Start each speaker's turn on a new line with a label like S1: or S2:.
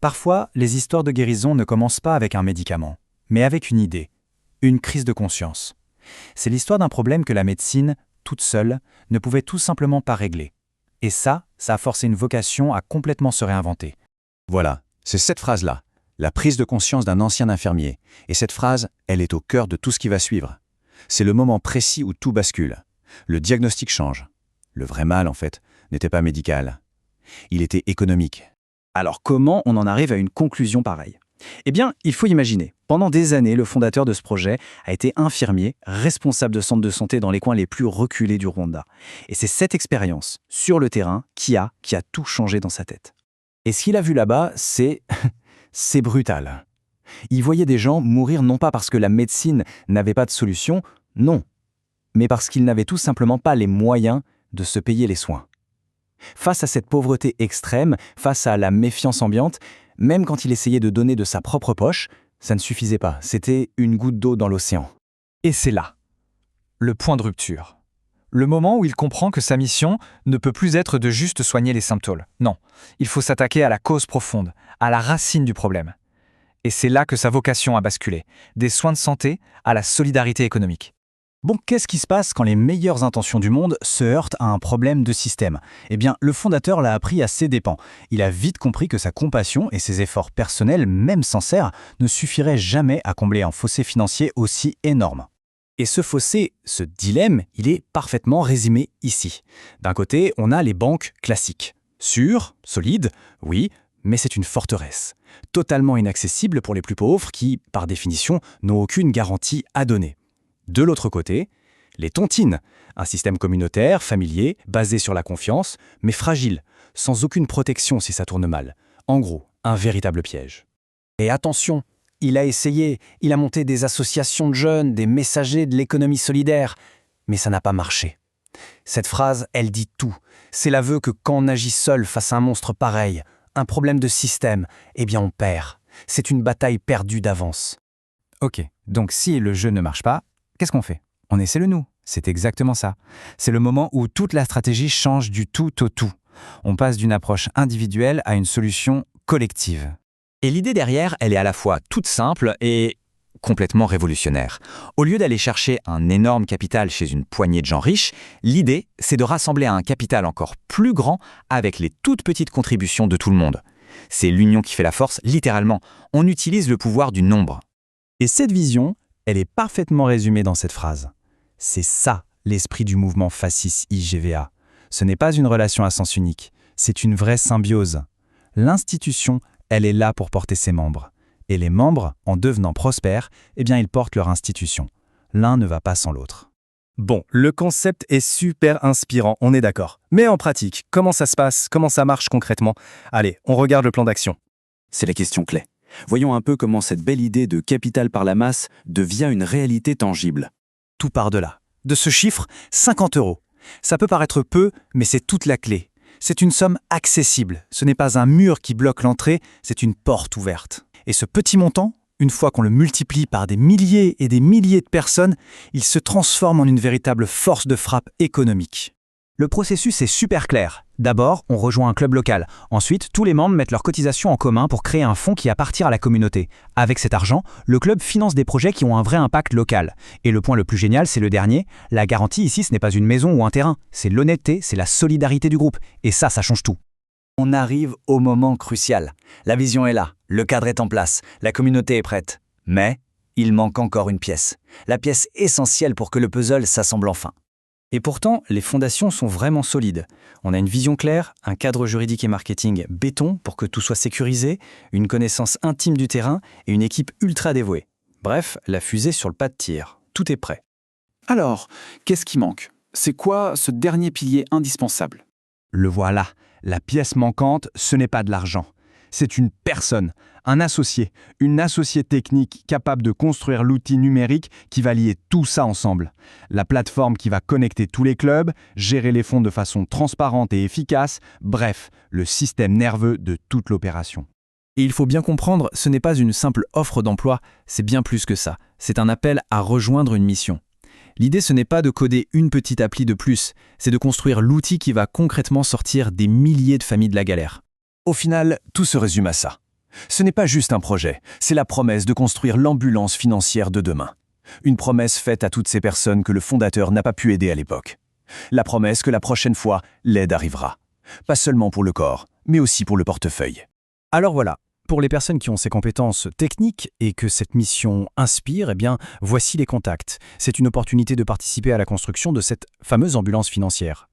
S1: Parfois, les histoires de guérison ne commencent pas avec un médicament, mais avec une idée, une crise de conscience. C'est l'histoire d'un problème que la médecine, toute seule, ne pouvait tout simplement pas régler. Et ça a forcé une vocation à complètement se réinventer.
S2: Voilà, c'est cette phrase-là, la prise de conscience d'un ancien infirmier. Et cette phrase, elle est au cœur de tout ce qui va suivre. C'est le moment précis où tout bascule. Le diagnostic change. Le vrai mal, en fait, n'était pas médical. Il était économique.
S3: Alors comment on en arrive à une conclusion pareille? Eh bien, il faut imaginer. Pendant des années, le fondateur de ce projet a été infirmier, responsable de centres de santé dans les coins les plus reculés du Rwanda. Et c'est cette expérience, sur le terrain, qui a tout changé dans sa tête. Et ce qu'il a vu là-bas, c'est brutal. Il voyait des gens mourir non pas parce que la médecine n'avait pas de solution, non, mais parce qu'ils n'avaient tout simplement pas les moyens de se payer les soins. Face à cette pauvreté extrême, face à la méfiance ambiante, même quand il essayait de donner de sa propre poche, ça ne suffisait pas, c'était une goutte d'eau dans l'océan.
S1: Et c'est là, le point de rupture. Le moment où il comprend que sa mission ne peut plus être de juste soigner les symptômes. Non, il faut s'attaquer à la cause profonde, à la racine du problème. Et c'est là que sa vocation a basculé, des soins de santé à la solidarité économique.
S3: Bon, qu'est-ce qui se passe quand les meilleures intentions du monde se heurtent à un problème de système? Eh bien, le fondateur l'a appris à ses dépens. Il a vite compris que sa compassion et ses efforts personnels, même sincères, ne suffiraient jamais à combler un fossé financier aussi énorme. Et ce fossé, ce dilemme, il est parfaitement résumé ici. D'un côté, on a les banques classiques. Sûres, solides, oui, mais c'est une forteresse. Totalement inaccessible pour les plus pauvres qui, par définition, n'ont aucune garantie à donner. De l'autre côté, les tontines, un système communautaire, familier, basé sur la confiance, mais fragile, sans aucune protection si ça tourne mal. En gros, un véritable piège. Et attention, il a essayé, il a monté des associations de jeunes, des messagers de l'économie solidaire, mais ça n'a pas marché. Cette phrase, elle dit tout. C'est l'aveu que quand on agit seul face à un monstre pareil, un problème de système, eh bien on perd. C'est une bataille perdue d'avance.
S1: Ok, donc si le jeu ne marche pas, qu'est-ce qu'on fait? On essaie le nous. C'est exactement ça. C'est le moment où toute la stratégie change du tout au tout. On passe d'une approche individuelle à une solution collective.
S2: Et l'idée derrière, elle est à la fois toute simple et complètement révolutionnaire. Au lieu d'aller chercher un énorme capital chez une poignée de gens riches, l'idée, c'est de rassembler un capital encore plus grand avec les toutes petites contributions de tout le monde. C'est l'union qui fait la force, littéralement. On utilise le pouvoir du nombre.
S3: Et cette vision, elle est parfaitement résumée dans cette phrase. C'est ça l'esprit du mouvement Fascis IGVA. Ce n'est pas une relation à sens unique, c'est une vraie symbiose. L'institution, elle est là pour porter ses membres. Et les membres, en devenant prospères, eh bien ils portent leur institution. L'un ne va pas sans l'autre. Bon, le concept est super inspirant, on est d'accord. Mais en pratique, comment ça se passe? Comment ça marche concrètement? Allez, on regarde le plan d'action.
S4: C'est la question clé. Voyons un peu comment cette belle idée de capital par la masse devient une réalité tangible.
S3: Tout part de là. De ce chiffre, 50 €. Ça peut paraître peu, mais c'est toute la clé. C'est une somme accessible. Ce n'est pas un mur qui bloque l'entrée, c'est une porte ouverte. Et ce petit montant, une fois qu'on le multiplie par des milliers et des milliers de personnes, il se transforme en une véritable force de frappe économique. Le processus est super clair. D'abord, on rejoint un club local. Ensuite, tous les membres mettent leurs cotisations en commun pour créer un fonds qui appartient à la communauté. Avec cet argent, le club finance des projets qui ont un vrai impact local. Et le point le plus génial, c'est le dernier. La garantie ici, ce n'est pas une maison ou un terrain. C'est l'honnêteté, c'est la solidarité du groupe. Et ça change tout.
S4: On arrive au moment crucial. La vision est là, le cadre est en place, la communauté est prête. Mais il manque encore une pièce. La pièce essentielle pour que le puzzle s'assemble enfin.
S3: Et pourtant, les fondations sont vraiment solides. On a une vision claire, un cadre juridique et marketing béton pour que tout soit sécurisé, une connaissance intime du terrain et une équipe ultra dévouée. Bref, la fusée sur le pas de tir. Tout est prêt.
S5: Alors, qu'est-ce qui manque? C'est quoi ce dernier pilier indispensable?
S1: Le voilà. La pièce manquante, ce n'est pas de l'argent. C'est une personne, un associé, une associée technique capable de construire l'outil numérique qui va lier tout ça ensemble. La plateforme qui va connecter tous les clubs, gérer les fonds de façon transparente et efficace, bref, le système nerveux de toute l'opération.
S3: Et il faut bien comprendre, ce n'est pas une simple offre d'emploi, c'est bien plus que ça. C'est un appel à rejoindre une mission. L'idée, ce n'est pas de coder une petite appli de plus, c'est de construire l'outil qui va concrètement sortir des milliers de familles de la galère.
S2: Au final, tout se résume à ça.
S1: Ce n'est pas juste un projet, c'est la promesse de construire l'ambulance financière de demain. Une promesse faite à toutes ces personnes que le fondateur n'a pas pu aider à l'époque. La promesse que la prochaine fois, l'aide arrivera. Pas seulement pour le corps, mais aussi pour le portefeuille.
S3: Alors voilà, pour les personnes qui ont ces compétences techniques et que cette mission inspire, eh bien, voici les contacts. C'est une opportunité de participer à la construction de cette fameuse ambulance financière.